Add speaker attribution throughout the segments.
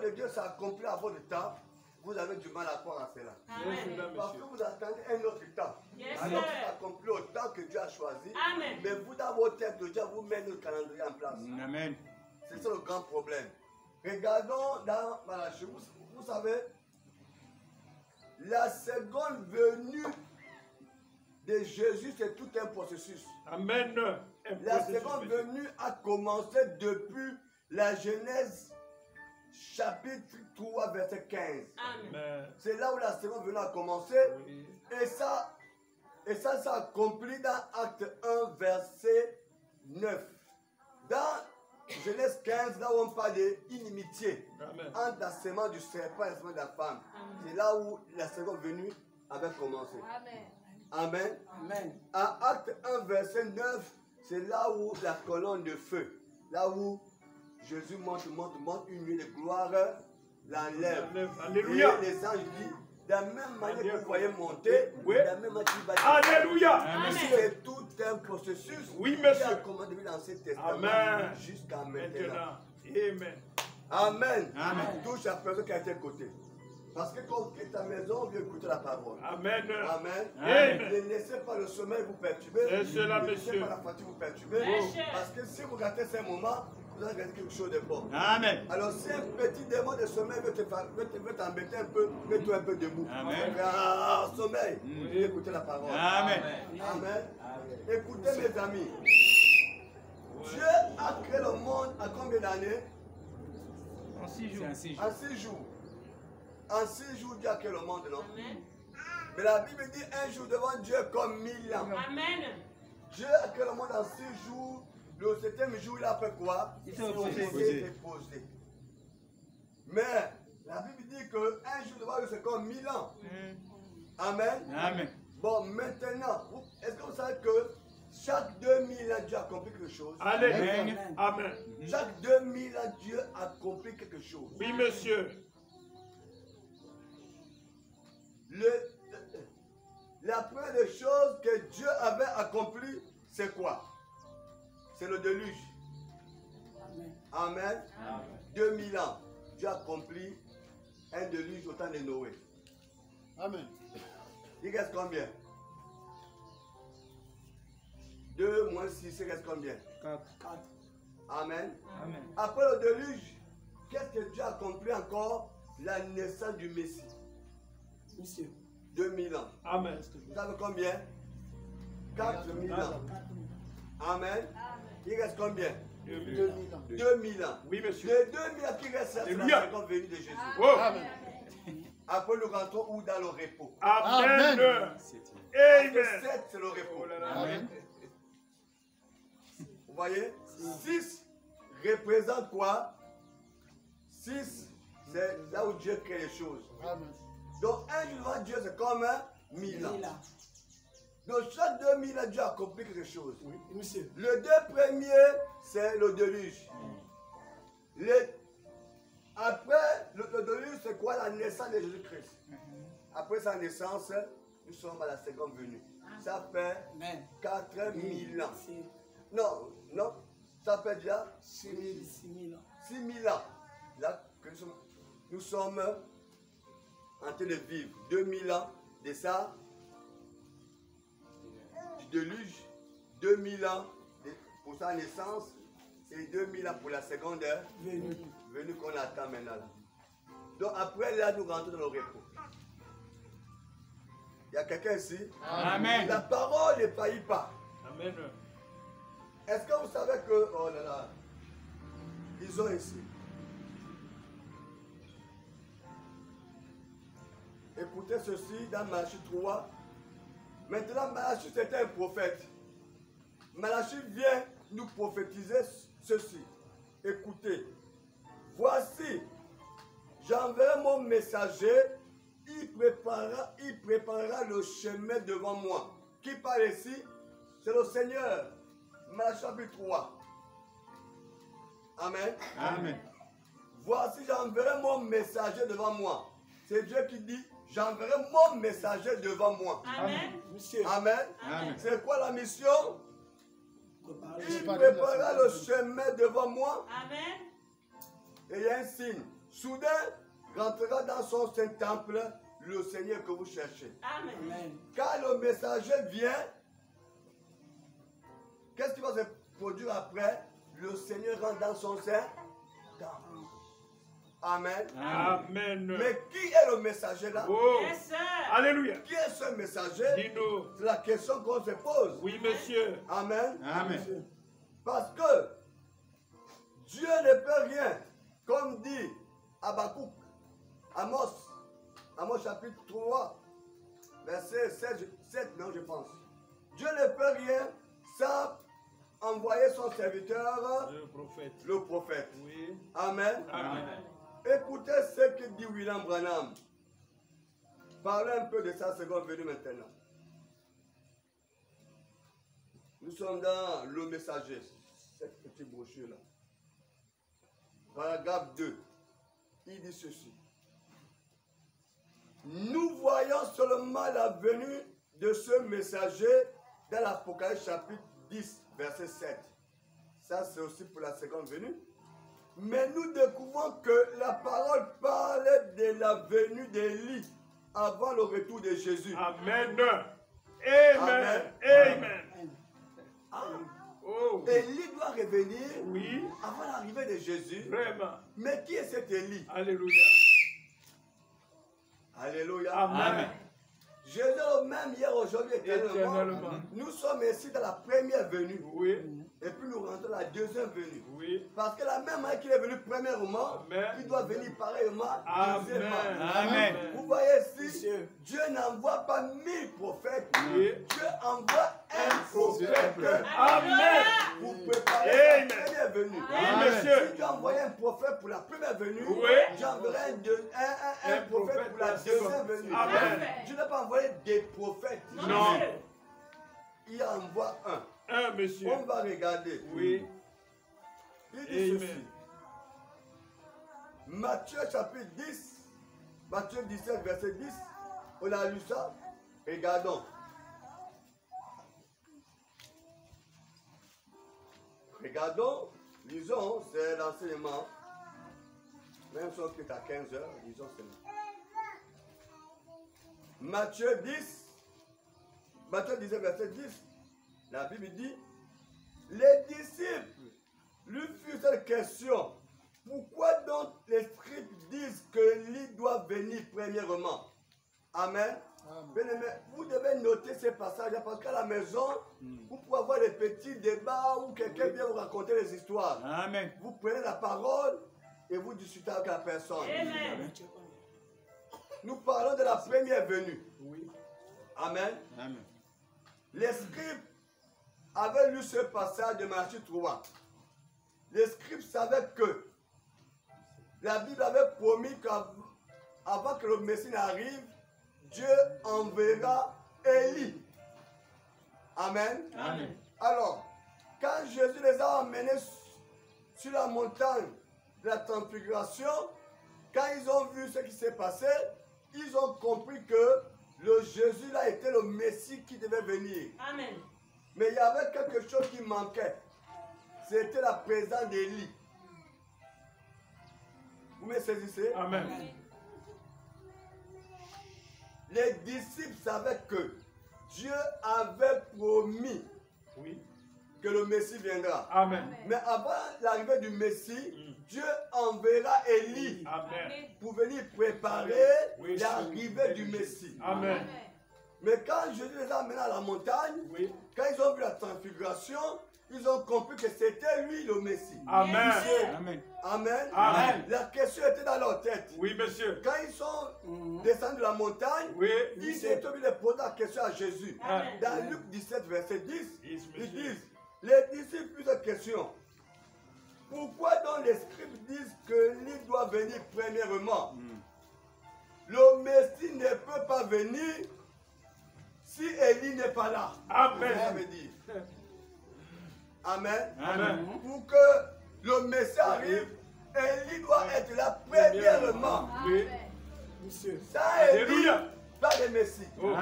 Speaker 1: de Dieu s'accomplit à votre temps, vous avez du mal à croire à cela.
Speaker 2: Amen.
Speaker 1: Parce que vous attendez un autre temps.
Speaker 2: Yes,
Speaker 1: Alors
Speaker 2: sir.
Speaker 1: ça s'accomplit au temps que Dieu a choisi.
Speaker 2: Amen.
Speaker 1: Mais vous, dans votre tête, Dieu vous mettez le calendrier en place.
Speaker 3: Amen.
Speaker 1: C'est ça le grand problème. Regardons dans Malachie. Vous savez, la seconde venue de Jésus, c'est tout un processus.
Speaker 4: Amen.
Speaker 1: La seconde venue a commencé depuis la Genèse chapitre 3, verset 15.
Speaker 2: Amen.
Speaker 1: C'est là où la seconde venue a commencé. Et ça s'accomplit dans Acte 1, verset 9. Dans Genèse 15, là où on parle d'inimitié entre la semence du serpent et la semence de la femme. C'est là où la seconde venue avait commencé. Amen.
Speaker 5: Amen.
Speaker 1: À Acte 1, verset 9, c'est là où la colonne de feu, là où Jésus monte une nuit de gloire, l'enlève.
Speaker 4: Alléluia.
Speaker 1: Et les anges disent, de la même manière que vous voyez monter,
Speaker 4: Oui.
Speaker 1: de la même manière qu'il va
Speaker 4: Alléluia.
Speaker 2: Amen.
Speaker 1: C'est tout un processus
Speaker 4: Oui,
Speaker 1: qui a
Speaker 4: monsieur.
Speaker 1: commandé depuis l'Ancien Testament
Speaker 4: Amen.
Speaker 1: jusqu'à maintenant.
Speaker 4: Maintenant. Amen.
Speaker 1: Amen.
Speaker 3: Amen.
Speaker 1: Touche la personne qui a été côté. Parce que quand on quitte ta maison, on vient écouter la parole.
Speaker 4: Amen.
Speaker 1: Amen.
Speaker 4: Amen.
Speaker 1: Ne laissez pas le sommeil vous perturber.
Speaker 4: C'est cela,
Speaker 1: Ne laissez
Speaker 4: monsieur.
Speaker 1: pas la fatigue vous perturber.
Speaker 2: Monsieur.
Speaker 1: Parce que si vous ratez ces moments, vous allez gagner quelque chose de bon.
Speaker 3: Amen.
Speaker 1: Alors si un petit démon de sommeil veut t'embêter un peu, mets-toi un peu debout.
Speaker 3: Amen.
Speaker 1: Ah, sommeil. Écoutez la parole.
Speaker 3: Amen.
Speaker 1: Amen. Écoutez mes amis. Dieu a créé le monde à combien d'années?
Speaker 4: En 6 jours.
Speaker 3: C'est un 6 jours.
Speaker 1: En 6 jours. En 6 jours, Dieu a créé le monde, non?
Speaker 2: Amen.
Speaker 1: Mais la Bible dit un jour devant Dieu comme 1000 ans.
Speaker 2: Amen.
Speaker 1: Dieu a créé le monde en 6 jours. Le 7e jour, il a fait quoi?
Speaker 5: Il s'est reposé.
Speaker 1: s'est reposé. Mais la Bible dit qu'un jour devant Dieu, c'est comme 1000 ans. Amen.
Speaker 3: Amen.
Speaker 1: Bon, maintenant, est-ce que vous savez que chaque 2000 ans, Dieu accomplit quelque chose?
Speaker 4: Amen. Amen.
Speaker 1: Chaque 2000 ans, Dieu accomplit quelque chose.
Speaker 4: Oui, monsieur.
Speaker 1: La première des choses que Dieu avait accompli, c'est quoi? C'est le déluge. Amen. 2000 ans, Dieu a accompli un déluge au temps de Noé.
Speaker 6: Amen.
Speaker 1: Il reste combien? 2 moins 6, il reste combien?
Speaker 5: 4.
Speaker 1: Amen.
Speaker 5: Amen.
Speaker 1: Après le déluge, qu'est-ce que Dieu a accompli encore? La naissance du Messie.
Speaker 5: Monsieur.
Speaker 1: 2000 ans.
Speaker 4: Amen.
Speaker 1: Vous savez combien? 4000 ans. Amen. Il reste combien?
Speaker 6: 2000 ans.
Speaker 1: 2000 ans.
Speaker 4: Oui, monsieur.
Speaker 1: Les 2000 ans qui restent, c'est la
Speaker 4: Alléluia.
Speaker 1: seconde venue de Jésus.
Speaker 4: Oh.
Speaker 6: Amen.
Speaker 1: Après, nous rentrons où? Dans le repos.
Speaker 4: Amen.
Speaker 1: Parce que
Speaker 4: Amen.
Speaker 1: 7, c'est le repos.
Speaker 4: Oh là là.
Speaker 6: Amen.
Speaker 1: Vous voyez? 6 représente quoi? 6, c'est là où Dieu crée les choses.
Speaker 6: Amen.
Speaker 1: Donc, un jour devant Dieu, c'est comme 1000 ans.
Speaker 5: 1000 ans.
Speaker 1: Donc, chaque 2000 ans, Dieu accomplit quelque chose.
Speaker 5: Oui, monsieur.
Speaker 1: Le 2 premiers, c'est le déluge. Après, le déluge, c'est quoi? La naissance de Jésus-Christ. Après sa naissance, nous sommes à la seconde venue. Ça fait
Speaker 5: Amen.
Speaker 1: 4000 ans.
Speaker 5: C'est
Speaker 1: Non, ça fait déjà
Speaker 5: 6000 ans.
Speaker 1: 6000 ans. Là, que nous sommes en train de vivre 2000 ans de ça, du déluge, 2000 ans pour sa naissance et 2000 ans pour la seconde venue qu'on attend maintenant. Là. Donc après, là, nous rentrons dans le repos. Il y a quelqu'un ici?
Speaker 3: Amen.
Speaker 1: La parole ne faillit pas.
Speaker 4: Amen.
Speaker 1: Est-ce que vous savez que, oh là là, ils ont ici. Écoutez ceci dans Malachie 3. Maintenant, Malachie c'était un prophète. Malachie vient nous prophétiser ceci. Écoutez. Voici, j'enverrai mon messager, il préparera le chemin devant moi. Qui parle ici? C'est le Seigneur. Malachie chapitre 3. Amen.
Speaker 3: Amen.
Speaker 1: Voici, j'enverrai mon messager devant moi. C'est Dieu qui dit, j'enverrai mon messager devant moi.
Speaker 2: Amen.
Speaker 5: Monsieur.
Speaker 1: Amen.
Speaker 3: Amen.
Speaker 1: C'est quoi la mission? Il
Speaker 5: Préparez.
Speaker 1: préparera le chemin devant moi.
Speaker 2: Amen.
Speaker 1: Et il y a un signe. Soudain, rentrera dans son saint temple le Seigneur que vous cherchez.
Speaker 5: Amen.
Speaker 1: Quand le messager vient, qu'est-ce qui va se produire après? Le Seigneur rentre dans son saint temple. Amen.
Speaker 4: Amen.
Speaker 1: Mais qui est le messager là?
Speaker 4: Oh.
Speaker 2: Yes, sir.
Speaker 4: Alléluia.
Speaker 1: Qui est ce messager?
Speaker 4: Dis-nous.
Speaker 1: C'est la question qu'on se pose.
Speaker 4: Oui, monsieur.
Speaker 1: Amen.
Speaker 6: Amen.
Speaker 1: Parce que Dieu ne peut rien, comme dit Habakkuk, Amos chapitre 3, verset 7, non, je pense. Dieu ne peut rien sans envoyer son serviteur,
Speaker 4: Le prophète.
Speaker 1: Oui. Amen.
Speaker 4: Amen.
Speaker 1: Écoutez ce que dit William Branham. Parlez un peu de sa seconde venue maintenant. Nous sommes dans le messager, cette petite brochure-là. Paragraphe 2. Il dit ceci. Nous voyons seulement la venue de ce messager dans l'Apocalypse chapitre 10, verset 7. Ça, c'est aussi pour la seconde venue. Mais nous découvrons que la parole parle de la venue d'Élie avant le retour de Jésus.
Speaker 4: Amen. Amen. Amen. Oh.
Speaker 1: Élie doit revenir
Speaker 4: Oui.
Speaker 1: avant l'arrivée de Jésus.
Speaker 4: Vraiment.
Speaker 1: Mais qui est cet Élie?
Speaker 4: Alléluia.
Speaker 1: Alléluia.
Speaker 4: Amen.
Speaker 1: Jésus est le même hier, aujourd'hui, éternellement.
Speaker 4: Éternellement.
Speaker 1: Nous sommes ici dans la première venue.
Speaker 4: Oui.
Speaker 1: Et puis nous rentrons dans la deuxième venue.
Speaker 4: Oui.
Speaker 1: Parce que la même manière qu'il est venu premièrement,
Speaker 4: Amen.
Speaker 1: il doit venir pareillement
Speaker 4: Amen.
Speaker 1: deuxièmement.
Speaker 4: Amen.
Speaker 1: Vous voyez ici,
Speaker 5: Monsieur.
Speaker 1: Dieu n'envoie pas 1000 prophètes.
Speaker 4: Oui.
Speaker 1: Dieu envoie un prophète
Speaker 4: Amen.
Speaker 1: pour préparer
Speaker 4: Amen.
Speaker 1: la première venue.
Speaker 4: Oui, monsieur.
Speaker 1: Si Dieu envoyait un prophète pour la première venue,
Speaker 4: Oui.
Speaker 1: Dieu enverrait un prophète pour la deuxième venue.
Speaker 4: Amen.
Speaker 1: Dieu n'a pas envoyé des prophètes.
Speaker 4: Non.
Speaker 1: Il envoie un.
Speaker 4: Monsieur.
Speaker 1: On va regarder.
Speaker 4: Oui.
Speaker 1: Il dit
Speaker 4: Amen.
Speaker 1: ceci. Matthieu chapitre 10, Matthieu 17, verset 10. On a lu ça. Regardons. Regardons, lisons, c'est l'enseignement. Même si on quitte à 15 heures, lisons seulement. Matthieu 10, Matthieu 17, verset 10. La Bible dit, les disciples lui firent cette question. Pourquoi donc les scribes disent que l'Élie doit venir premièrement? Amen. Bien-aimés, vous devez noter ces passages parce qu'à la maison, vous pouvez avoir des petits débats où quelqu'un vient vous raconter des histoires.
Speaker 4: Amen.
Speaker 1: Vous prenez la parole et vous discutez avec la personne.
Speaker 2: Amen.
Speaker 1: Nous parlons de la première venue.
Speaker 4: Oui.
Speaker 1: Amen.
Speaker 6: Amen.
Speaker 1: Les scribes avaient lu ce passage de Matthieu 3. Les scribes savaient que la Bible avait promis qu'avant que le Messie n'arrive, Dieu enverra Élie. Amen.
Speaker 4: Amen.
Speaker 1: Alors, quand Jésus les a emmenés sur la montagne de la transfiguration, quand ils ont vu ce qui s'est passé, ils ont compris que le Jésus là était le Messie qui devait venir.
Speaker 2: Amen.
Speaker 1: Mais il y avait quelque chose qui manquait. C'était la présence d'Élie. Vous me saisissez?
Speaker 4: Amen.
Speaker 1: Les disciples savaient que Dieu avait promis
Speaker 4: Oui.
Speaker 1: que le Messie viendra.
Speaker 4: Amen.
Speaker 1: Mais avant l'arrivée du Messie, Dieu enverra Élie
Speaker 4: Amen.
Speaker 1: pour venir préparer
Speaker 4: Oui.
Speaker 1: l'arrivée du Messie.
Speaker 4: Amen.
Speaker 1: Mais quand Jésus les a amenés à la montagne,
Speaker 4: Oui.
Speaker 1: quand ils ont vu la transfiguration, ils ont compris que c'était lui le Messie.
Speaker 4: Amen.
Speaker 6: Amen.
Speaker 1: Amen.
Speaker 4: Amen.
Speaker 1: La question était dans leur tête.
Speaker 4: Oui, monsieur.
Speaker 1: Quand ils sont descendus de la montagne,
Speaker 4: Oui.
Speaker 1: ils étaient obligés de poser la question à Jésus.
Speaker 2: Amen.
Speaker 1: Dans Luc 17, verset 10,
Speaker 4: Yes,
Speaker 1: ils
Speaker 4: monsieur.
Speaker 1: disent, les disciples posent la question. Pourquoi donc les scribes disent que l'Élie doit venir premièrement? Le Messie ne peut pas venir si Élie n'est pas là.
Speaker 4: Amen.
Speaker 1: Ça veut dire. Amen.
Speaker 4: Amen.
Speaker 1: Pour que le Messie arrive, Élie doit être là premièrement.
Speaker 4: Oui.
Speaker 5: Monsieur.
Speaker 1: Sans Élie,
Speaker 4: Alléluia.
Speaker 1: pas de Messie.
Speaker 4: Oh.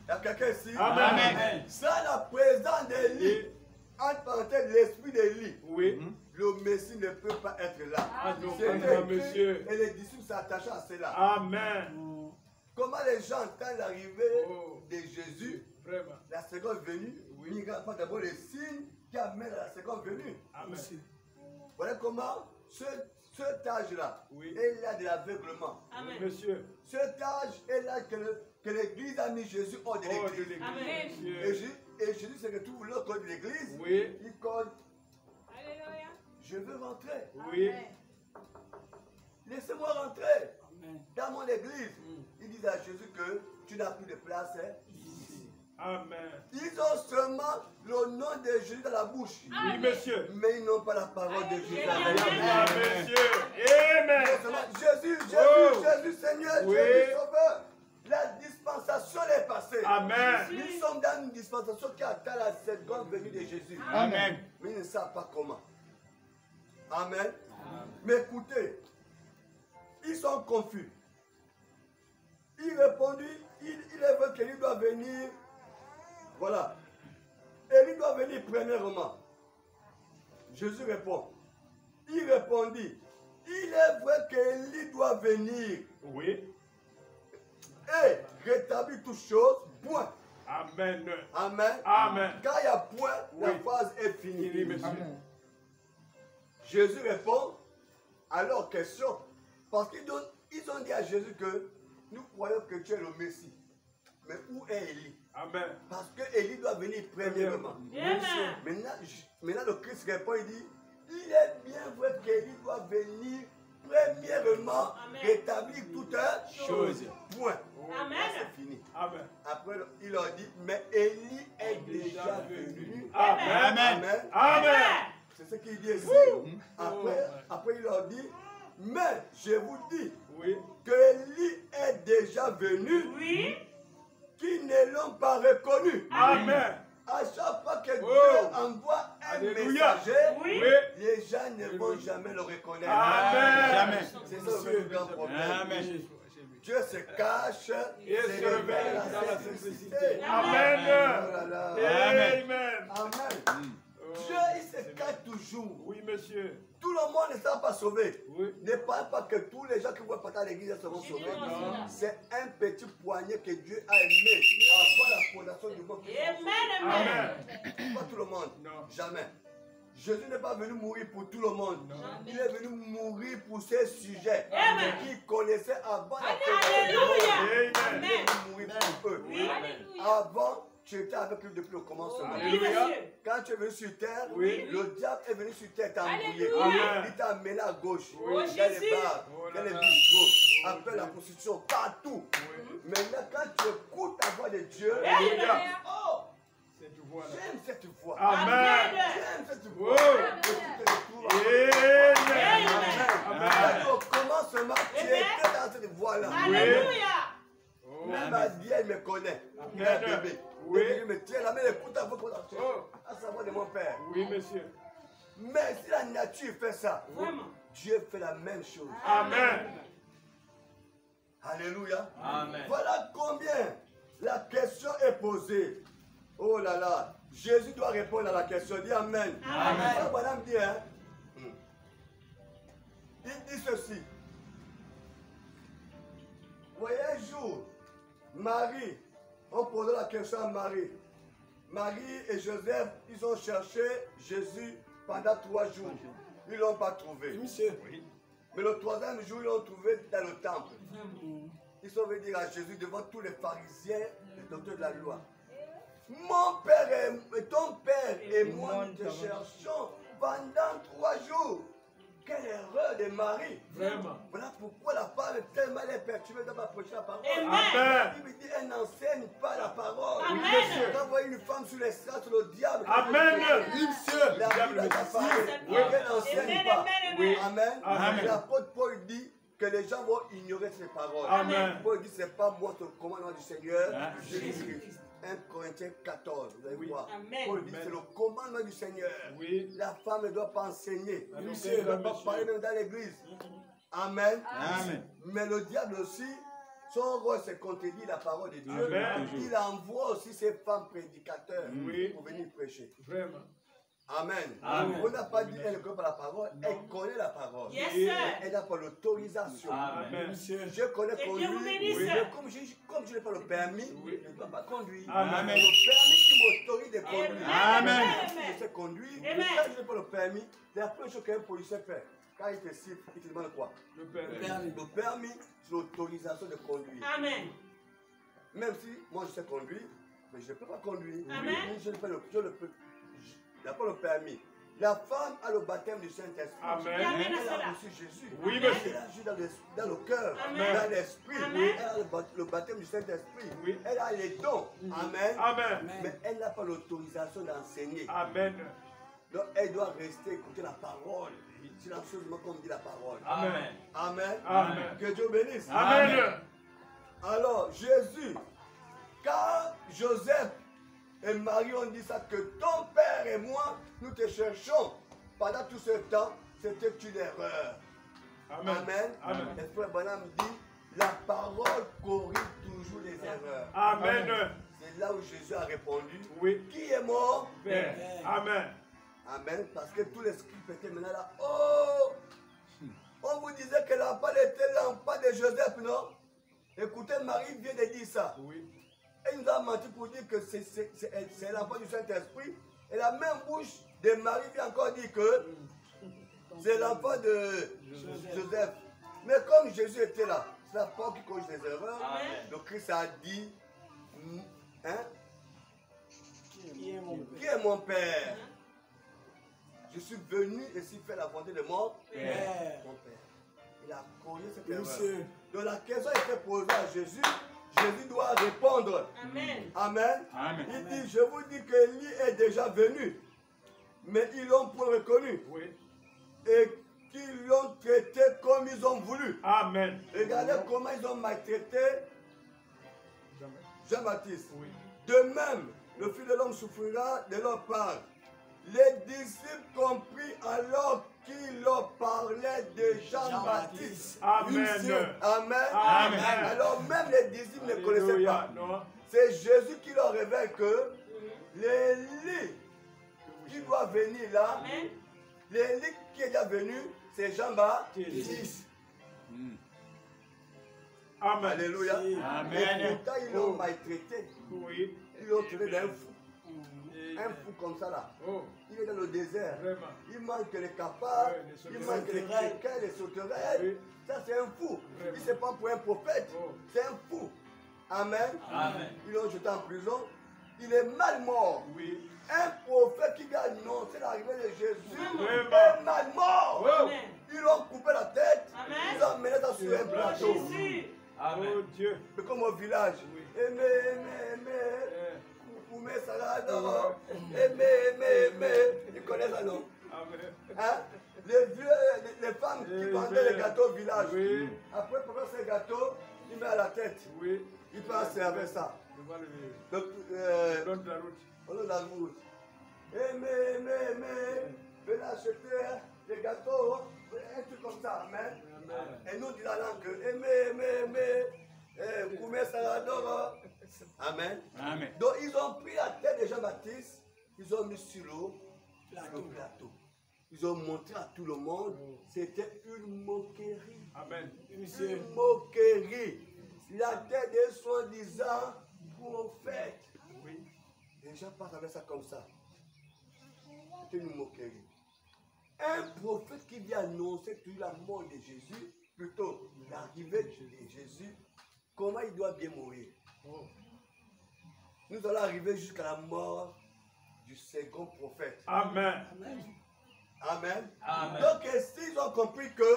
Speaker 1: Il y a quelqu'un ici?
Speaker 4: Amen.
Speaker 1: Sans la présence d'Élie, entre parenthèses, l'esprit d'Élie,
Speaker 4: Oui.
Speaker 1: le Messie ne peut pas être là.
Speaker 4: Ah non,
Speaker 1: C'était
Speaker 4: pas
Speaker 1: écrit,
Speaker 4: monsieur.
Speaker 1: et les disciples s'attachaient à cela.
Speaker 4: Amen.
Speaker 1: Comment les gens entendent l'arrivée
Speaker 4: Oh.
Speaker 1: de Jésus,
Speaker 4: Vraiment.
Speaker 1: la seconde venue,
Speaker 4: Oui.
Speaker 1: il n'y a pas d'abord les signes qui amènent à la seconde venue.
Speaker 4: Amen.
Speaker 1: Voilà comment cet âge-là
Speaker 4: Oui.
Speaker 1: est l'âge de l'aveuglement.
Speaker 4: Oui, monsieur.
Speaker 1: Cet âge est l'âge que l'Église a mis Jésus hors de
Speaker 4: Oh, de
Speaker 1: l'Église.
Speaker 4: l'église,
Speaker 2: Amen.
Speaker 4: monsieur.
Speaker 1: Et Jésus se retrouve l'autre côté de l'Église.
Speaker 4: Oui.
Speaker 1: Il colle,
Speaker 2: Alléluia.
Speaker 1: je veux rentrer.
Speaker 4: Oui.
Speaker 1: Laissez-moi rentrer
Speaker 5: Amen.
Speaker 1: dans mon Église. Ils disent à Jésus que tu n'as plus de place ici.
Speaker 4: Amen.
Speaker 1: Ils ont seulement le nom de Jésus dans la bouche.
Speaker 4: Oui, monsieur.
Speaker 1: Mais ils n'ont pas la parole de Jésus.
Speaker 2: Amen.
Speaker 4: Amen, monsieur. Amen.
Speaker 1: Jésus, Jésus,
Speaker 4: Oh.
Speaker 1: Jésus, Seigneur,
Speaker 4: Oui.
Speaker 1: Jésus, Sauveur. La dispensation est passée.
Speaker 4: Amen.
Speaker 1: Nous sommes dans une dispensation qui attend la seconde venue de Jésus.
Speaker 6: Amen.
Speaker 1: Mais ils ne savent pas comment. Amen. Mais écoutez, ils sont confus. Il répondit, il est vrai qu'il doit venir. Voilà. Élie doit venir premièrement. Jésus répond. Il répondit, il est vrai qu'Élie doit venir
Speaker 4: Oui.
Speaker 1: et rétablir toutes choses. Point.
Speaker 4: Amen.
Speaker 1: Amen.
Speaker 4: Amen.
Speaker 1: Quand il y a point, la
Speaker 4: Oui.
Speaker 1: phrase est finie.
Speaker 4: Fini, monsieur.
Speaker 6: Amen.
Speaker 1: Jésus répond à leur question. Parce qu'ils ont dit à Jésus que nous croyons que tu es le Messie. Mais où est Élie?
Speaker 4: Amen.
Speaker 1: Parce que Élie doit venir premièrement.
Speaker 2: Amen.
Speaker 1: Maintenant, le Christ répond, il dit, il est bien vrai qu'Élie doit venir premièrement
Speaker 2: Amen.
Speaker 1: rétablir toutes
Speaker 6: Chose.
Speaker 1: Point.
Speaker 2: Amen.
Speaker 1: C'est fini.
Speaker 4: Amen.
Speaker 1: Après, il leur dit, mais Élie est déjà venu.
Speaker 4: Amen.
Speaker 1: Amen.
Speaker 4: Amen.
Speaker 1: C'est ce qu'il dit ici. Après, il leur dit, mais je vous dis
Speaker 4: Oui.
Speaker 1: que Élie est déjà venu,
Speaker 2: Oui.
Speaker 1: qui ne l'ont pas reconnu.
Speaker 4: Amen.
Speaker 1: À chaque fois que
Speaker 4: Oh.
Speaker 1: Dieu envoie un
Speaker 4: Alléluia.
Speaker 1: messager,
Speaker 2: Oui.
Speaker 4: Oui.
Speaker 1: les gens ne vont jamais le reconnaître.
Speaker 4: Amen.
Speaker 6: Jamais.
Speaker 1: C'est ça le plus grand problème.
Speaker 6: Amen.
Speaker 1: Dieu se cache
Speaker 4: Et se révèle dans la
Speaker 1: simplicité.
Speaker 4: Amen.
Speaker 1: Oh là là.
Speaker 4: Amen.
Speaker 1: Amen. Dieu, il se cache toujours.
Speaker 4: Oui, monsieur.
Speaker 1: Tout le monde ne sera pas sauvé.
Speaker 4: Oui.
Speaker 1: Ne parle pas que tous les gens qui vont partir à l'église seront sauvés.
Speaker 2: Non.
Speaker 1: C'est un petit poignet que Dieu a aimé avant la fondation du monde.
Speaker 2: Amen.
Speaker 4: Amen.
Speaker 1: Pas tout le monde.
Speaker 4: Non.
Speaker 1: Jamais. Jésus n'est pas venu mourir pour tout le monde.
Speaker 4: Non.
Speaker 1: Il est venu mourir pour ses sujets
Speaker 2: Amen.
Speaker 1: qu'il connaissait avant la fondation du monde.
Speaker 2: Alléluia.
Speaker 1: Il est venu mourir pour eux.
Speaker 2: Oui.
Speaker 1: Avant, tu étais avec lui depuis le commencement.
Speaker 2: Oui,
Speaker 4: Alléluia.
Speaker 2: monsieur.
Speaker 1: Quand tu es venu sur terre,
Speaker 4: Oui.
Speaker 1: le diable est venu sur terre t'embrouiller.
Speaker 4: Amen.
Speaker 1: Il t'a amené à gauche,
Speaker 2: Oh,
Speaker 1: dans les
Speaker 2: Jésus.
Speaker 1: bars,
Speaker 4: Oh
Speaker 1: dans
Speaker 4: là
Speaker 1: les
Speaker 4: là.
Speaker 1: bistrots, après la prostitution, partout.
Speaker 4: Oui.
Speaker 1: Maintenant, quand tu écoutes la voix de Dieu,
Speaker 2: Alléluia.
Speaker 1: oh,
Speaker 4: Cette voix-là.
Speaker 1: j'aime cette voix.
Speaker 4: Amen.
Speaker 1: J'aime cette voix.
Speaker 4: Oh.
Speaker 1: Et tu te retrouves
Speaker 4: Amen.
Speaker 1: Amen.
Speaker 4: Amen.
Speaker 1: Au commencement, tu
Speaker 2: Amen.
Speaker 1: étais dans cette voix-là.
Speaker 2: Alléluia.
Speaker 4: Oh.
Speaker 1: Même ma vie, elle me connaît.
Speaker 4: Amen.
Speaker 1: Un bébé.
Speaker 4: Oui.
Speaker 1: Et je me tiens la main, écoute ta voix.
Speaker 4: Oh.
Speaker 1: À savoir de mon père.
Speaker 4: Oui, monsieur.
Speaker 1: Mais si la nature fait ça,
Speaker 2: Vraiment.
Speaker 1: Dieu fait la même chose.
Speaker 4: Amen.
Speaker 1: Alléluia.
Speaker 4: Amen.
Speaker 1: Voilà combien la question est posée. Oh là là. Jésus doit répondre à la question. Dis Amen.
Speaker 2: Amen.
Speaker 1: Ça, madame dit, hein. Il dit ceci. Voyez un jour, Marie, on posait la question à Marie. Marie et Joseph, ils ont cherché Jésus pendant 3 jours. Ils ne l'ont pas trouvé.
Speaker 5: Monsieur.
Speaker 1: Mais le 3e jour, ils l'ont trouvé dans le temple. Ils sont venus dire à Jésus devant tous les pharisiens, les docteurs de la loi. Mon père et ton père et moi, nous te cherchons pendant 3 jours. Quelle erreur de Marie.
Speaker 4: Vraiment.
Speaker 1: Voilà pourquoi la femme est tellement perturbée dans ma prochaine parole.
Speaker 4: Amen.
Speaker 1: Il me dit, elle n'enseigne pas la parole.
Speaker 2: Amen.
Speaker 1: Quand vous voyez une femme sur les strates, le diable.
Speaker 4: Amen.
Speaker 1: La Bible a parlé.
Speaker 2: Oui.
Speaker 1: Elle n'enseigne pas.
Speaker 2: Oui.
Speaker 1: Amen.
Speaker 4: Amen.
Speaker 1: L'apôtre Paul dit que les gens vont ignorer ces paroles.
Speaker 4: Amen.
Speaker 1: Paul dit, c'est pas moi ton commandement du Seigneur,
Speaker 6: Hein?
Speaker 1: Jésus-Christ. 1 Corinthiens 14, vous allez
Speaker 4: Oui.
Speaker 1: voir.
Speaker 2: Amen.
Speaker 1: Paul dit, c'est le commandement du Seigneur.
Speaker 4: Oui.
Speaker 1: La femme ne doit pas enseigner.
Speaker 4: Amen.
Speaker 1: Elle ne doit pas parler même dans l'église. Amen.
Speaker 6: Amen.
Speaker 1: Mais le diable aussi, son rôle c'est contredire la parole de Dieu.
Speaker 4: Amen.
Speaker 1: Il envoie aussi ses femmes prédicateurs
Speaker 4: Oui.
Speaker 1: pour venir prêcher.
Speaker 4: Vraiment.
Speaker 1: Amen.
Speaker 4: Amen.
Speaker 1: On n'a pas dit elle ne connaît pas la parole, elle connaît la parole.
Speaker 2: Yes, sir.
Speaker 1: Elle n'a pas l'autorisation.
Speaker 4: Amen.
Speaker 5: Monsieur.
Speaker 1: Je connais
Speaker 2: Et
Speaker 1: conduire,
Speaker 2: Dieu vous bénisse.
Speaker 1: mais comme je n'ai pas le permis, je ne peux pas conduire.
Speaker 4: Amen.
Speaker 1: Le permis qui m'autorise de conduire.
Speaker 4: Amen.
Speaker 1: Je sais conduire,
Speaker 2: Amen.
Speaker 1: mais quand je n'ai pas le permis, la première chose qu'un policier fait, quand il te cible, il te demande quoi?
Speaker 4: Le Père.
Speaker 1: Le permis, c'est l'autorisation de conduire.
Speaker 2: Amen.
Speaker 1: Même si moi je sais conduire, mais je ne peux pas conduire.
Speaker 2: Amen.
Speaker 1: Je n'ai pas le permis. La femme a le baptême du Saint-Esprit.
Speaker 4: Amen.
Speaker 2: Amen.
Speaker 1: Elle a reçu Jésus.
Speaker 4: Oui,
Speaker 2: Amen.
Speaker 4: monsieur.
Speaker 1: Elle a Jésus dans le cœur,
Speaker 2: Amen.
Speaker 1: dans l'esprit.
Speaker 2: Amen.
Speaker 1: Elle a le baptême du Saint-Esprit.
Speaker 4: Oui.
Speaker 1: Elle a les dons. Amen.
Speaker 4: Amen.
Speaker 1: Mais elle n'a pas l'autorisation d'enseigner.
Speaker 4: Amen.
Speaker 1: Donc elle doit rester écouter la parole. Silencieusement comme dit la parole.
Speaker 4: Amen.
Speaker 1: Amen.
Speaker 4: Amen.
Speaker 1: Que Dieu bénisse.
Speaker 4: Amen.
Speaker 1: Alors Jésus, quand Joseph et Marie ont dit ça, que ton père et moi, nous te cherchons pendant tout ce temps, c'était une erreur.
Speaker 4: Amen.
Speaker 1: Amen.
Speaker 4: Amen.
Speaker 1: Et frère Branham dit, la parole corrige toujours les erreurs.
Speaker 4: Amen.
Speaker 1: C'est là où Jésus a répondu,
Speaker 4: Oui.
Speaker 1: qui est mort?
Speaker 4: Père. Amen.
Speaker 1: Amen. Parce que tous les scribes étaient maintenant là. Oh! On vous disait que l'enfant était l'enfant de Joseph, non? Écoutez, Marie vient de dire ça.
Speaker 4: Oui.
Speaker 1: Elle nous a menti pour dire que c'est l'enfant du Saint-Esprit. Et la même bouche de Marie vient encore dire que c'est l'enfant de Joseph. Mais comme Jésus était là, c'est la porte qui corrige les erreurs.
Speaker 2: Amen.
Speaker 1: Donc Christ a dit, hein,
Speaker 5: Qui est mon
Speaker 1: qui
Speaker 5: père?
Speaker 1: est mon Père? Je suis venu ici faire la volonté de mon
Speaker 5: Père.
Speaker 1: Mon Père. Il a corrigé cette erreur.
Speaker 5: Monsieur.
Speaker 1: Donc la question était posée à Jésus. Jésus doit répondre.
Speaker 2: Amen.
Speaker 1: Amen.
Speaker 4: Amen.
Speaker 1: Il dit, je vous dis que Élie est déjà venu. Mais ils l'ont point reconnu.
Speaker 4: Oui.
Speaker 1: Et qu'ils l'ont traité comme ils ont voulu.
Speaker 4: Amen.
Speaker 1: Regardez comment ils ont maltraité Jean-Baptiste.
Speaker 4: Oui.
Speaker 1: De même, le Fils de l'homme souffrira de leur part. Les disciples compris alors qu'il leur parlait de Jean-Baptiste.
Speaker 4: Amen.
Speaker 1: Amen.
Speaker 4: Amen.
Speaker 1: Alors même les disciples ne connaissaient
Speaker 4: Alléluia.
Speaker 1: pas.
Speaker 4: Non.
Speaker 1: C'est Jésus qui leur révèle que l'Élie qui doit venir là,
Speaker 2: Amen.
Speaker 1: l'Élie qui est déjà venu, c'est Jean-Baptiste.
Speaker 4: Amen.
Speaker 1: Alléluia.
Speaker 4: Amen.
Speaker 1: Et pourtant ils l'ont maltraité.
Speaker 4: Oui.
Speaker 1: Ils l'ont traité d'un fou. Un fou comme ça là.
Speaker 4: Oh,
Speaker 1: Il est dans le désert.
Speaker 4: vraiment.
Speaker 1: Il manque les capables,
Speaker 4: Ouais, les
Speaker 1: il
Speaker 4: sauterelles.
Speaker 1: manque les quinquets, les sauterelles.
Speaker 4: Oui.
Speaker 1: Ça c'est un fou.
Speaker 4: Vraiment.
Speaker 1: Il ne s'est pas pour un prophète.
Speaker 4: Oh.
Speaker 1: C'est un fou. Amen.
Speaker 4: Amen.
Speaker 1: Ils l'ont jeté en prison. Il est mal mort.
Speaker 4: Oui.
Speaker 1: Un prophète qui va annoncer l'arrivée de Jésus
Speaker 2: Vraiment.
Speaker 1: est mal mort.
Speaker 4: Oh.
Speaker 2: Amen.
Speaker 1: Ils l'ont coupé la tête.
Speaker 2: Amen.
Speaker 1: Ils ont emmené ça sur un plateau.
Speaker 2: Jésus.
Speaker 4: Oh Dieu.
Speaker 1: Mais comme au village.
Speaker 4: Oui.
Speaker 1: Aimé.
Speaker 4: Eh.
Speaker 1: Koumé Salado. Aimé. Ils connaissent ça, non?
Speaker 4: Amen.
Speaker 1: Hein? Les vieux, les femmes qui vendaient les gâteaux au village.
Speaker 4: Oui.
Speaker 1: Après, pour faire ces gâteaux, il met à la tête.
Speaker 4: Oui.
Speaker 1: Il passe avec ça.
Speaker 4: Je vois le
Speaker 1: Donc,
Speaker 4: long de la route.
Speaker 1: on est dans la route. Aimé. Venez acheter les gâteaux. Un truc comme ça. Amen.
Speaker 4: Amen.
Speaker 1: Et nous, dit la langue que aimé. Koumé Salado. Amen.
Speaker 4: Amen.
Speaker 1: Donc, ils ont pris la tête de Jean-Baptiste. Ils ont mis sur le plateau. Ils ont montré à tout le monde. C'était une moquerie.
Speaker 4: Amen.
Speaker 1: Une moquerie. La tête de soi-disant prophète.
Speaker 4: Oui.
Speaker 1: Les gens passent avec ça comme ça. C'était une moquerie. Un prophète qui vient annoncer toute la mort de Jésus, plutôt l'arrivée de Jésus, comment il doit bien mourir.
Speaker 4: Oh.
Speaker 1: Nous allons arriver jusqu'à la mort du second prophète.
Speaker 4: Amen.
Speaker 1: Amen.
Speaker 4: Amen.
Speaker 1: Donc, s'ils ont compris que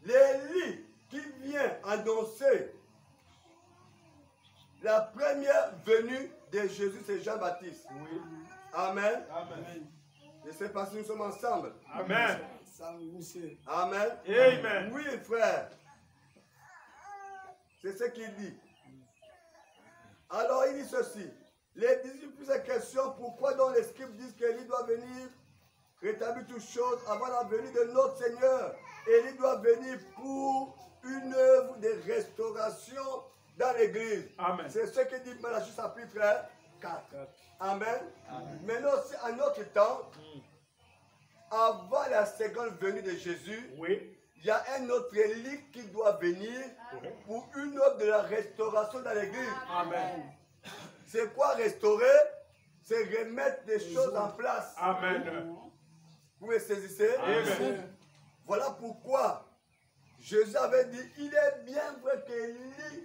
Speaker 1: l'Élie qui vient annoncer la première venue de Jésus, c'est Jean-Baptiste.
Speaker 4: Oui.
Speaker 1: Amen.
Speaker 4: Amen.
Speaker 1: Je ne sais pas si nous sommes ensemble.
Speaker 4: Amen.
Speaker 5: Ça, monsieur.
Speaker 1: Amen.
Speaker 4: Amen.
Speaker 1: Oui, frère. C'est ce qu'il dit. Alors, il dit ceci. Les disciples posent la question, pourquoi donc les scribes disent qu'Élie doit venir rétablir toutes choses avant la venue de notre Seigneur. Élie doit venir pour une œuvre de restauration dans l'église.
Speaker 4: Amen.
Speaker 1: C'est ce que dit Malachie chapitre 4. Amen. Maintenant aussi, en notre temps, avant la seconde venue de Jésus,
Speaker 4: Oui.
Speaker 1: il y a un autre élite qui doit venir pour une œuvre de la restauration dans l'église.
Speaker 4: Amen.
Speaker 1: C'est quoi restaurer? C'est remettre des choses en place.
Speaker 4: Amen.
Speaker 1: Vous me saisissez?
Speaker 4: Amen.
Speaker 1: Voilà pourquoi Jésus avait dit, il est bien vrai qu'Élie,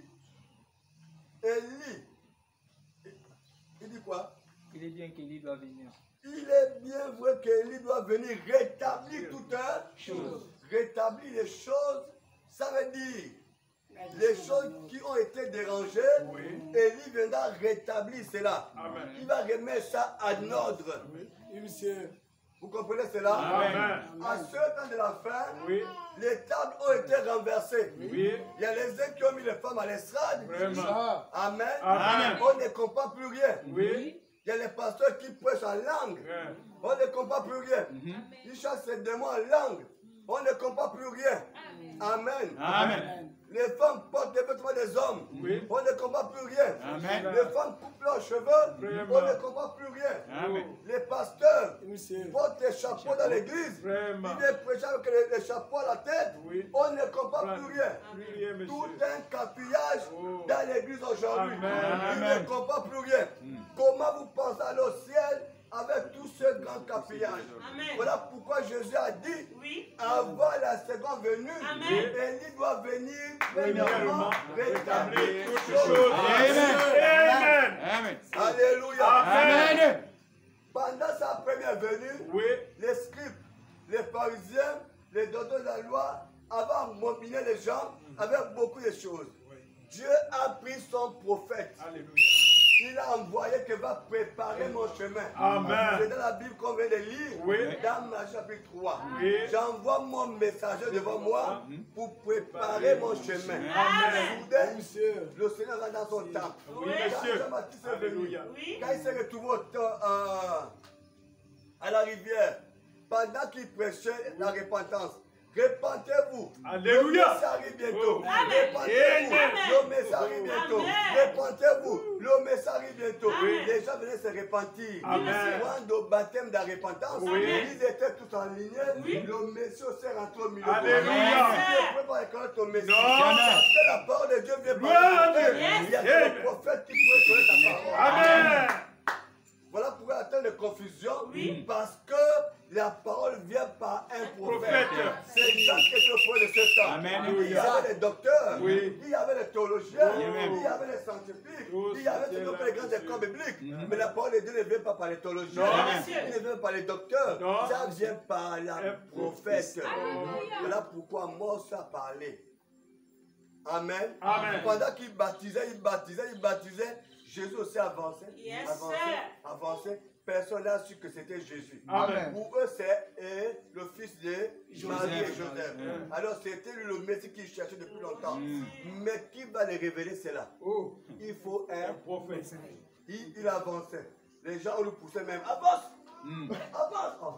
Speaker 1: il dit quoi?
Speaker 3: Il est bien qu'Élie doit venir.
Speaker 1: Il est bien vrai qu'Élie doit venir rétablir toutes choses. Rétablir les choses, ça veut dire les choses qui ont été dérangées, Élie viendra rétablir cela.
Speaker 4: Amen.
Speaker 1: Il va remettre ça en ordre.
Speaker 5: Oui, monsieur.
Speaker 1: Vous comprenez cela?
Speaker 4: Amen.
Speaker 1: À ce temps de la fin,
Speaker 4: Oui.
Speaker 1: les tables ont été renversées.
Speaker 4: Oui.
Speaker 1: Il y a les uns qui ont mis les femmes à l'estrade.
Speaker 4: Vraiment.
Speaker 1: Amen.
Speaker 4: Amen.
Speaker 1: On ne comprend plus rien.
Speaker 4: Oui.
Speaker 1: Il y a les pasteurs qui prêchent en langue.
Speaker 4: Ouais.
Speaker 1: On ne comprend plus rien. Ils chassent ces démons en langue. On ne comprend plus rien. Amen.
Speaker 3: Amen.
Speaker 1: Les femmes portent les vêtements des hommes.
Speaker 4: Oui.
Speaker 1: On ne comprend plus rien.
Speaker 3: Amen.
Speaker 1: Les femmes coupent leurs cheveux.
Speaker 4: Vraiment.
Speaker 1: On ne comprend plus rien.
Speaker 3: Amen.
Speaker 1: Les pasteurs
Speaker 5: Oui, monsieur.
Speaker 1: portent des chapeaux dans l'église.
Speaker 4: Vraiment.
Speaker 1: Ils viennent prêcher avec les chapeaux à la tête.
Speaker 4: Oui.
Speaker 1: On ne comprend plus rien.
Speaker 4: Plus rien, monsieur.
Speaker 1: Tout un capillage
Speaker 4: Oh.
Speaker 1: dans l'église aujourd'hui.
Speaker 4: Amen.
Speaker 1: Il
Speaker 3: Amen.
Speaker 1: ne comprend plus rien. Comment vous pensez aller au ciel avec tout ce grand capillage?
Speaker 2: Amen.
Speaker 1: Voilà pourquoi Jésus a dit,
Speaker 2: Oui.
Speaker 1: avant la seconde venue,
Speaker 2: Amen.
Speaker 1: Élie doit venir
Speaker 4: Premièrement,
Speaker 1: premièrement rétablir
Speaker 4: rétablir
Speaker 1: toutes
Speaker 4: toutes
Speaker 1: choses.
Speaker 4: choses.
Speaker 3: Amen.
Speaker 4: Amen.
Speaker 3: Amen.
Speaker 1: Alléluia.
Speaker 3: Amen.
Speaker 1: Pendant sa première venue,
Speaker 4: Oui.
Speaker 1: les scribes, les pharisiens, les docteurs de la loi avaient mobilisé les gens avec beaucoup de choses. Dieu a pris son prophète.
Speaker 4: Alléluia.
Speaker 1: Il a envoyé qui va préparer mon chemin.
Speaker 4: Amen.
Speaker 1: C'est dans la Bible qu'on vient de lire,
Speaker 4: Oui.
Speaker 1: dans Matthieu chapitre 3.
Speaker 4: Oui.
Speaker 1: J'envoie mon messager devant moi pour préparer mon chemin.
Speaker 4: Amen.
Speaker 1: Soudain,
Speaker 5: Monsieur.
Speaker 1: le Seigneur va dans son temple.
Speaker 4: Oui,
Speaker 1: Quand
Speaker 4: monsieur.
Speaker 1: Jean-Baptiste est venu,
Speaker 4: Alléluia.
Speaker 2: Oui.
Speaker 1: quand il s'est retrouvé à la rivière, pendant qu'il prêchait la repentance, repentez-vous.
Speaker 4: Alléluia.
Speaker 1: Le Messie arrive bientôt.
Speaker 4: Oh.
Speaker 1: Repentez-vous.
Speaker 4: Amen.
Speaker 1: Le Messie arrive bientôt.
Speaker 2: Amen.
Speaker 1: Repentez-vous. Le Messie arrive bientôt.
Speaker 2: Amen.
Speaker 1: Les gens venaient se repentir.
Speaker 4: Amen.
Speaker 1: Quand au baptême de la repentance,
Speaker 4: Oui.
Speaker 1: ils étaient tous en ligne.
Speaker 2: Oui.
Speaker 1: Le Messie aussi est rentré au milieu.
Speaker 4: Alléluia.
Speaker 1: Tu ne peux pas reconnaître ton Messie.
Speaker 4: Non.
Speaker 1: Parce que la parole de Dieu vient
Speaker 4: Gloire à
Speaker 1: par
Speaker 4: Dieu.
Speaker 1: Il y a
Speaker 4: Yes.
Speaker 1: des prophètes qui pourraient connaître ta parole.
Speaker 4: Amen.
Speaker 1: Voilà pourquoi il y a tant de confusion.
Speaker 2: Oui.
Speaker 1: Parce que la parole vient par un prophète.
Speaker 4: Prophète.
Speaker 1: C'est Jean qui était le prophète de ce temps.
Speaker 3: Amen.
Speaker 1: Il y avait les docteurs,
Speaker 4: Oui.
Speaker 1: il y avait les théologiens,
Speaker 3: Amen.
Speaker 1: il y avait les scientifiques,
Speaker 4: Oh,
Speaker 1: il y avait
Speaker 4: c'était
Speaker 1: toutes
Speaker 4: là,
Speaker 1: les grandes
Speaker 4: monsieur.
Speaker 1: écoles bibliques. Mais la parole de Dieu ne vient pas par les théologiens,
Speaker 4: Non.
Speaker 1: il ne vient pas par les docteurs,
Speaker 4: Non.
Speaker 1: ça vient par la
Speaker 4: Un
Speaker 1: prophète.
Speaker 2: Alléluia.
Speaker 1: Voilà pourquoi Mose a parlé. Amen.
Speaker 4: Amen.
Speaker 1: Pendant qu'il baptisait, Jésus aussi avançait.
Speaker 2: Yes,
Speaker 1: avançait,
Speaker 2: sir.
Speaker 1: avançait. Personne n'a su que c'était Jésus.
Speaker 4: Amen.
Speaker 1: Pour eux, c'est le fils de Marie et Joseph.
Speaker 3: Mm.
Speaker 1: Alors, c'était lui le Messie qu'ils cherchaient depuis longtemps. Mais qui va les révéler cela?
Speaker 4: Oh.
Speaker 1: Il faut
Speaker 4: Un
Speaker 1: un.
Speaker 4: prophète.
Speaker 1: Il avançait. Les gens le poussaient même. Avance! Avance! Oh.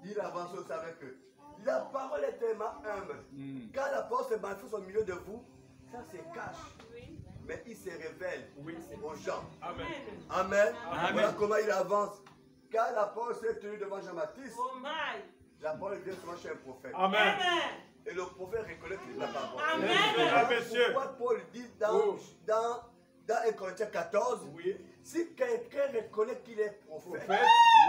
Speaker 1: Il avançait aussi avec eux. La parole est tellement humble. Quand la parole se manifeste au milieu de vous, ça se cache.
Speaker 2: Oui.
Speaker 1: Mais il se révèle
Speaker 4: Oui.
Speaker 1: aux gens.
Speaker 4: Amen.
Speaker 1: Amen.
Speaker 3: Amen.
Speaker 1: Voilà comment il avance. Quand la parole s'est tenue devant Jean-Baptiste,
Speaker 2: Oh my.
Speaker 1: la parole vient souvent chez un prophète.
Speaker 4: Amen.
Speaker 2: Amen.
Speaker 1: Et le prophète reconnaît qu'il la parole.
Speaker 2: Amen.
Speaker 4: Mesdames, messieurs.
Speaker 1: Pourquoi Paul dit
Speaker 4: Oh.
Speaker 1: dans 1 Corinthiens 14,
Speaker 4: Oui.
Speaker 1: si quelqu'un reconnaît qu'il est prophète,
Speaker 4: Prophète.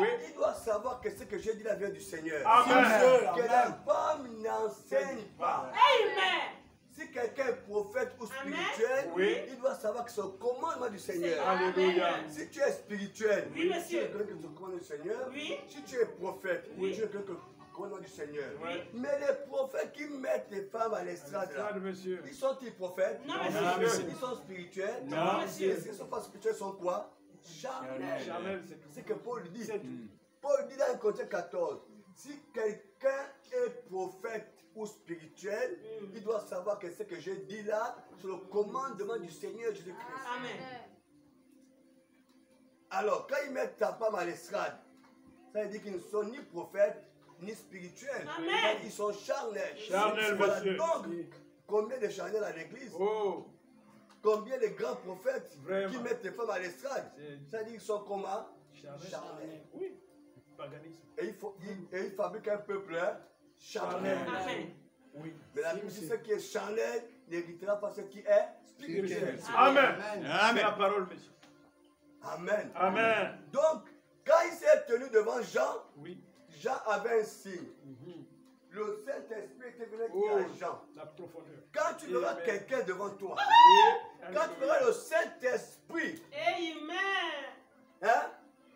Speaker 4: Oui.
Speaker 1: il doit savoir que ce que j'ai dit là vient du Seigneur.
Speaker 4: Amen.
Speaker 1: Que la femme n'enseigne pas.
Speaker 2: Amen.
Speaker 1: Si quelqu'un est prophète ou
Speaker 2: Amen.
Speaker 1: spirituel,
Speaker 4: Oui.
Speaker 1: il doit savoir que c'est le commandement du Seigneur.
Speaker 4: Alléluia.
Speaker 1: Si tu es spirituel,
Speaker 2: Oui, monsieur.
Speaker 1: tu reconnais que c'est le commandement du Seigneur.
Speaker 2: Oui.
Speaker 1: Si tu es prophète,
Speaker 2: Oui.
Speaker 1: tu reconnais que c'est le commandement du Seigneur.
Speaker 4: Oui.
Speaker 1: Mais les prophètes qui mettent les femmes à l'estrade, là,
Speaker 4: Regarde, monsieur.
Speaker 1: ils sont-ils prophètes?
Speaker 2: Non,
Speaker 3: monsieur.
Speaker 4: monsieur.
Speaker 1: Ils sont spirituels?
Speaker 3: Non,
Speaker 2: monsieur.
Speaker 1: Est-ce qu'ils ne sont pas spirituels? Ils sont quoi? Charnels.
Speaker 4: Charnel, c'est tout.
Speaker 1: C'est ce que Paul dit.
Speaker 4: C'est tout.
Speaker 1: Paul dit dans 1 Corinthiens 14, si quelqu'un est prophète ou spirituel, il doit savoir que ce que j'ai dit là, c'est le commandement du Seigneur Jésus-Christ.
Speaker 2: Amen.
Speaker 1: Alors, quand ils mettent ta femme à l'estrade, ça veut dire qu'ils ne sont ni prophètes, ni spirituels.
Speaker 2: Amen.
Speaker 1: Ils sont charnels.
Speaker 4: Charnels,
Speaker 1: Voilà
Speaker 4: monsieur.
Speaker 1: donc combien de charnels à l'église?
Speaker 4: Oh.
Speaker 1: combien de grands prophètes
Speaker 4: Vraiment.
Speaker 1: qui mettent les femmes à l'estrade.
Speaker 4: C'est-
Speaker 1: C'est-à-dire qu'ils sont comment?
Speaker 4: Charnel.
Speaker 1: Charnels.
Speaker 4: Oui. Paganisme.
Speaker 1: Et ils fabriquent un peuple charnel.
Speaker 2: Amen.
Speaker 4: Oui.
Speaker 1: Mais la Bible dit ce qui est charnel n'héritera pas ce qui est spirituel.
Speaker 4: Amen.
Speaker 5: Amen.
Speaker 4: C'est la parole, monsieur.
Speaker 1: Amen.
Speaker 4: Amen.
Speaker 1: Donc, quand il s'est tenu devant Jean,
Speaker 4: Oui.
Speaker 1: Jean avait un signe. Le Saint-Esprit était venu dire
Speaker 4: Oh,
Speaker 1: à Jean.
Speaker 4: la profondeur.
Speaker 1: Quand tu verras
Speaker 4: Amen.
Speaker 1: quelqu'un devant toi,
Speaker 4: Oui.
Speaker 1: quand tu verras le Saint-Esprit,
Speaker 2: Amen.
Speaker 1: hein,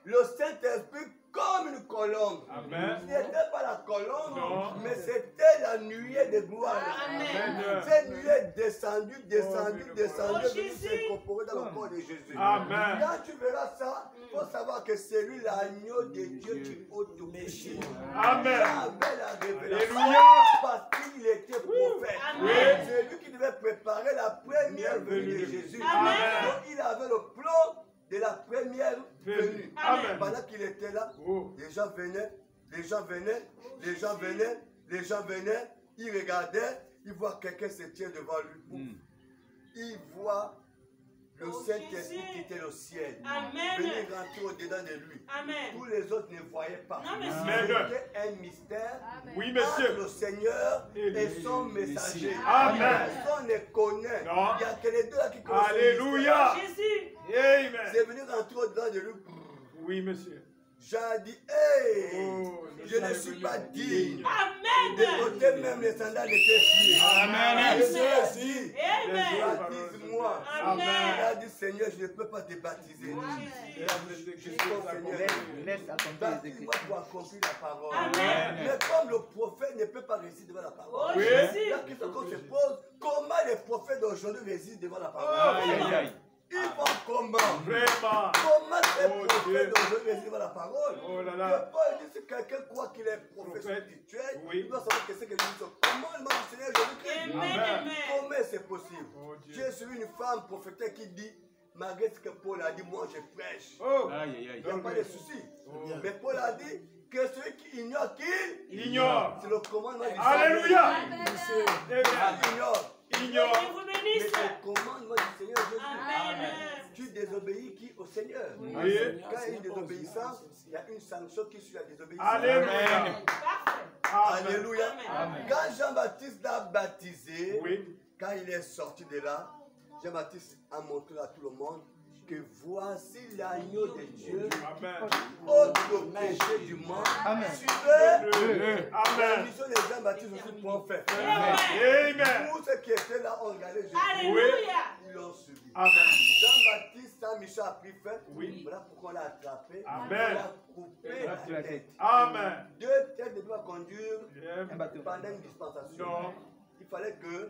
Speaker 1: le Saint-Esprit comme une colombe.
Speaker 4: Amen.
Speaker 1: Ce n'était pas la colombe,
Speaker 4: Non.
Speaker 1: mais c'était la nuée de gloire.
Speaker 2: Amen.
Speaker 1: Cette nuée est descendue, descendue,
Speaker 4: Oh,
Speaker 1: descendue,
Speaker 2: oh,
Speaker 1: venue
Speaker 2: Jésus.
Speaker 1: s'incorporer dans le corps de Jésus.
Speaker 4: Amen.
Speaker 1: Quand tu verras ça, il faut savoir que c'est lui l'agneau de Dieu qui ôte ton péché.
Speaker 4: Amen.
Speaker 1: Jean avait la révélation
Speaker 4: Alléluia.
Speaker 1: parce qu'il était prophète.
Speaker 2: Amen.
Speaker 1: C'est lui qui devait préparer la première venue de Jésus.
Speaker 2: Amen.
Speaker 1: Donc il avait le plan de la première venue.
Speaker 4: Amen.
Speaker 1: Pendant qu'il était là,
Speaker 4: Oh.
Speaker 1: les gens venaient, les gens venaient, les gens venaient, les gens venaient, il regardait, il voit quelqu'un se tient devant lui. Il voit le
Speaker 2: Oh,
Speaker 1: Saint-Esprit
Speaker 2: Jésus.
Speaker 1: quitter le ciel,
Speaker 2: Amen.
Speaker 1: venir rentrer au-dedans de lui.
Speaker 2: Amen.
Speaker 1: Tous les autres ne voyaient pas.
Speaker 2: Non, mais
Speaker 4: Amen.
Speaker 1: C'était un mystère
Speaker 4: Oui,
Speaker 1: entre
Speaker 4: monsieur.
Speaker 1: le Seigneur et son messager.
Speaker 4: Amen.
Speaker 1: Personne ne connaît.
Speaker 4: Non.
Speaker 1: Il n'y a que les deux là qui connaissent. le
Speaker 4: Alléluia.
Speaker 2: Jésus.
Speaker 4: Amen.
Speaker 1: mystère. C'est venu rentrer au-dedans de lui.
Speaker 4: Oui, monsieur.
Speaker 1: Jean a dit, hey,
Speaker 4: Oh,
Speaker 1: je ne suis pas digne
Speaker 2: Amen.
Speaker 1: de ôter même les sandales de tes pieds.
Speaker 4: Amen.
Speaker 1: Jésus a dit,
Speaker 2: Amen.
Speaker 1: baptise-moi.
Speaker 2: Amen.
Speaker 1: Il a dit, Seigneur, je ne peux pas te baptiser.
Speaker 4: Jésus.
Speaker 3: Laisse accomplir les
Speaker 1: Baptise-moi
Speaker 3: Écritures.
Speaker 1: pour accomplir la parole.
Speaker 2: Amen.
Speaker 1: Mais comme le prophète ne peut pas résister devant la
Speaker 2: Oh,
Speaker 1: parole,
Speaker 4: Oui.
Speaker 2: Jésus.
Speaker 1: la question qu'on se pose, comment les prophètes d'aujourd'hui résistent devant la parole?
Speaker 4: Aïe, aïe, aïe.
Speaker 1: Ils font comment?
Speaker 4: Vraiment.
Speaker 1: Comment ces
Speaker 4: Oh,
Speaker 1: prophètes
Speaker 4: Dieu.
Speaker 1: d'aujourd'hui résistent devant la parole?
Speaker 4: Oh là
Speaker 1: Que
Speaker 4: là.
Speaker 1: Paul dit, si quelqu'un croit qu'il est prophète
Speaker 4: Prophète.
Speaker 1: spirituel,
Speaker 4: Oui.
Speaker 1: il doit savoir que c'est que Jésus. Comment le nom du Seigneur Jésus-Christ?
Speaker 2: Amen.
Speaker 4: Amen.
Speaker 2: Amen.
Speaker 1: Comment c'est possible?
Speaker 4: Oh
Speaker 1: J'ai
Speaker 4: Dieu.
Speaker 1: suivi une femme prophétique qui dit, malgré ce que Paul a dit, moi je prêche.
Speaker 4: Oh.
Speaker 3: Aïe, aïe, aïe.
Speaker 1: Il n'y a pas de souci.
Speaker 4: Oh.
Speaker 1: Mais Paul a dit que celui qui ignore qu'il
Speaker 4: Ignore.
Speaker 1: c'est le commandement du
Speaker 4: Alléluia.
Speaker 1: Amen.
Speaker 4: Amen.
Speaker 1: Ignore.
Speaker 4: Ignore.
Speaker 2: Que vous
Speaker 1: Mais
Speaker 2: bénisse.
Speaker 1: c'est le commandement du Seigneur Jésus.
Speaker 2: Amen.
Speaker 1: Tu désobéis qui au Seigneur.
Speaker 4: Oui.
Speaker 1: Quand il y a une désobéissance, il y a une sanction qui suit la désobéissance.
Speaker 4: Alléluia.
Speaker 2: Parfait.
Speaker 4: Amen.
Speaker 1: Alléluia.
Speaker 2: Amen.
Speaker 1: Quand Jean-Baptiste l'a baptisé,
Speaker 4: Oui.
Speaker 1: quand il est sorti de là, Jean-Baptiste a montré à tout le monde que voici l'agneau de Dieu,
Speaker 4: Amen.
Speaker 1: ôte le péché du monde.
Speaker 3: Amen.
Speaker 1: Suivez la
Speaker 4: Amen.
Speaker 1: mission de Jean-Baptiste aussi prophète.
Speaker 4: Amen.
Speaker 1: Tous ceux qui étaient là ont regardé Jésus.
Speaker 2: Alléluia.
Speaker 1: Ils l'ont suivi.
Speaker 4: Amen.
Speaker 1: Jean-Baptiste, sa mission a pris fin.
Speaker 4: Oui.
Speaker 1: Voilà pourquoi on l'a attrapé.
Speaker 4: Amen.
Speaker 1: On l'a coupé la tête.
Speaker 4: Amen.
Speaker 1: Deux têtes ne doivent conduire
Speaker 3: Un bateau.
Speaker 1: pendant une dispensation.
Speaker 4: Non.
Speaker 1: Il fallait que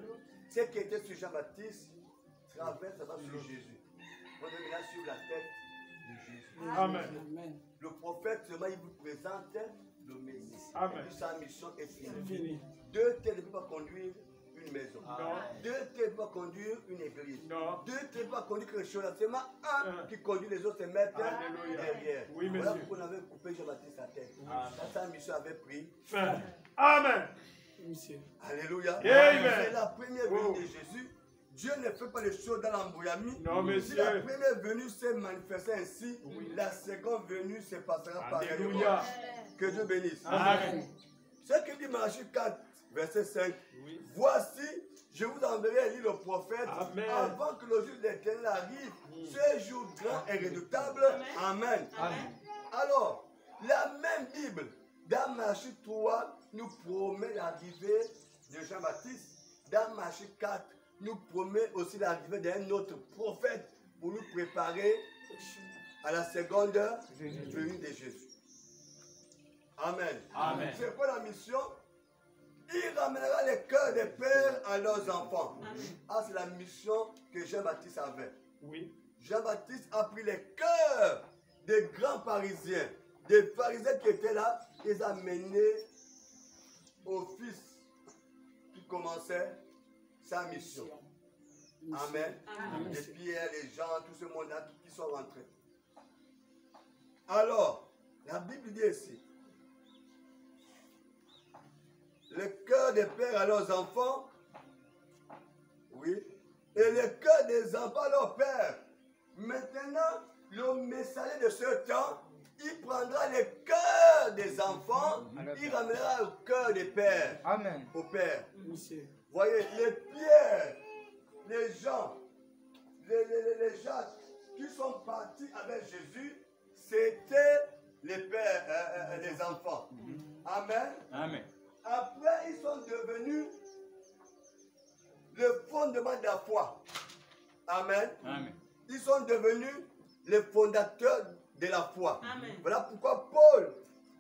Speaker 1: ce qui était sur Jean-Baptiste traverse sur Jésus. On devait maintenant suivre la tête de Jésus.
Speaker 4: Amen.
Speaker 1: Le prophète, seulement, il vous présente le Messie.
Speaker 4: Amen.
Speaker 1: Et puis sa mission est finie.
Speaker 4: Fini.
Speaker 1: Deux têtes ne peuvent pas conduire une maison.
Speaker 4: Non.
Speaker 1: Deux têtes ne peuvent pas conduire une église.
Speaker 4: Non.
Speaker 1: Deux têtes ne peuvent pas conduire quelque chose. C'est seulement un qui conduit, les autres se mettent
Speaker 4: Alléluia.
Speaker 1: derrière.
Speaker 4: Oui,
Speaker 1: Voilà
Speaker 4: monsieur.
Speaker 1: pourquoi on avait coupé Jean-Baptiste sa tête. Sa mission avait pris.
Speaker 4: Fin. Amen.
Speaker 1: Alléluia.
Speaker 4: Amen.
Speaker 1: C'est la première venue
Speaker 4: Oh.
Speaker 1: de Jésus. Dieu ne fait pas les choses dans l'embrouillamie.
Speaker 4: Non,
Speaker 1: Si
Speaker 4: monsieur.
Speaker 1: la première venue s'est manifestée ainsi, la seconde venue se passera pareillement.
Speaker 4: Alléluia.
Speaker 1: Que Dieu bénisse.
Speaker 4: Amen.
Speaker 1: Ce que dit Malachie 4, verset 5.
Speaker 4: Oui.
Speaker 1: Voici, je vous enverrai Élie le prophète
Speaker 4: Amen.
Speaker 1: avant que le jour de l'Éternel arrive. Ce jour grand et redoutable. Amen.
Speaker 2: Amen.
Speaker 1: Alors, la même Bible, dans Malachie 3, nous promet l'arrivée de Jean-Baptiste. Dans Malachie 4, nous promet aussi l'arrivée d'un autre prophète pour nous préparer à la seconde venue de Jésus. Amen.
Speaker 4: Amen.
Speaker 1: C'est quoi la mission? Il ramènera les cœurs des pères à leurs enfants. Ah, c'est la mission que Jean-Baptiste avait.
Speaker 4: Oui.
Speaker 1: Jean-Baptiste a pris les cœurs des grands Parisiens, des pharisiens qui étaient là, il les a menés au fils qui commençait sa mission. Amen.
Speaker 2: Amen.
Speaker 1: Les Pierre, les Jean, tout ce monde-là qui sont rentrés. Alors, la Bible dit ici, le cœur des pères à leurs enfants, oui, et le cœur des enfants à leur père. Maintenant, le messager de ce temps, il prendra le cœur des enfants, il ramènera au cœur des pères,
Speaker 3: Amen.
Speaker 1: au père.
Speaker 5: Monsieur.
Speaker 1: Voyez, les pierres, les gens, les gens qui sont partis avec Jésus, c'était les pères, les enfants. Amen.
Speaker 4: Amen.
Speaker 1: Après, ils sont devenus le fondement de la foi. Amen.
Speaker 4: Amen.
Speaker 1: Ils sont devenus les fondateurs de la foi.
Speaker 2: Amen.
Speaker 1: Voilà pourquoi Paul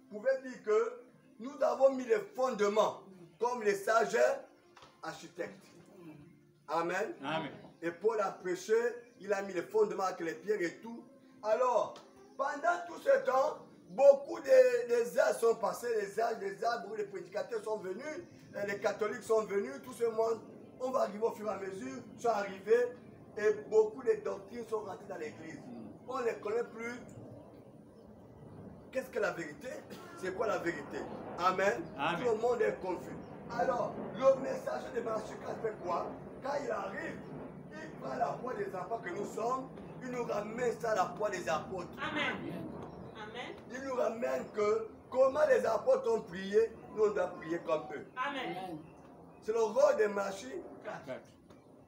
Speaker 1: pouvait dire que nous avons mis les fondements comme les sages architectes. Amen.
Speaker 4: Amen.
Speaker 1: Et Paul a prêché, il a mis les fondements avec les pierres et tout. Alors, pendant tout ce temps, beaucoup des âges sont passés, les âges, beaucoup de prédicateurs sont venus, les catholiques sont venus, tout ce monde, on va arriver au fur et à mesure, sont arrivés, et beaucoup de doctrines sont rentrées dans l'église. On ne connaît plus. Qu'est-ce que la vérité? C'est quoi la vérité? Amen.
Speaker 4: Amen.
Speaker 1: Tout le monde est confus. Alors, le messager de Machikas fait quoi? Quand il arrive, il prend la foi des enfants que nous sommes, il nous ramène ça à la foi des apôtres.
Speaker 2: Amen. Amen.
Speaker 1: Il nous ramène que comment les apôtres ont prié, nous on doit prier comme eux.
Speaker 2: Amen.
Speaker 5: Amen.
Speaker 1: C'est le rôle de Machi.
Speaker 4: 4.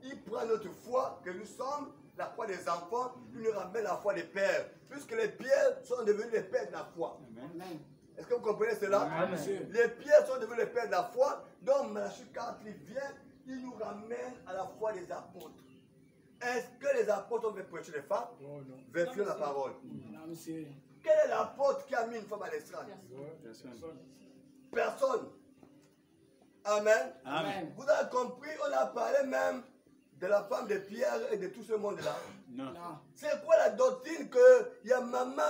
Speaker 1: Il prend notre foi que nous sommes, la foi des enfants, il nous ramène la foi des pères. Puisque les pierres sont devenus les pères de la foi.
Speaker 5: Amen.
Speaker 1: Est-ce que vous comprenez cela?
Speaker 3: Amen.
Speaker 1: Les pierres sont devenues les pères de la foi. Donc Malachie 4, il vient, il nous ramène à la foi des apôtres. Est-ce que les apôtres ont fait prêcher les femmes? Vérifions la parole.
Speaker 5: Non, monsieur.
Speaker 1: Quel est l'apôtre qui a mis une femme à l'estrade? Personne. Amen.
Speaker 4: Amen.
Speaker 1: Vous avez compris, on a parlé même de la femme de Pierre et de tout ce monde-là.
Speaker 4: Non.
Speaker 5: Non.
Speaker 1: C'est quoi la doctrine qu'il y a maman,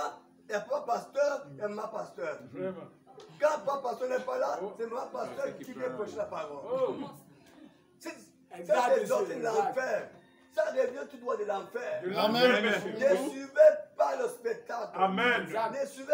Speaker 1: il y a papa pasteur, il y a maman pasteur?
Speaker 4: Vraiment.
Speaker 1: Quand papa pasteur n'est pas là, c'est maman pasteur qui vient prêcher la parole.
Speaker 4: Oh.
Speaker 1: C'est
Speaker 5: Exact,
Speaker 1: ça, c'est
Speaker 5: monsieur,
Speaker 1: doctrine de
Speaker 5: exact.
Speaker 1: l'enfer. Ça revient tout droit de l'enfer.
Speaker 6: Amen.
Speaker 1: Ne suivez pas le spectacle.
Speaker 4: Amen.
Speaker 5: Exact.
Speaker 1: Ne suivez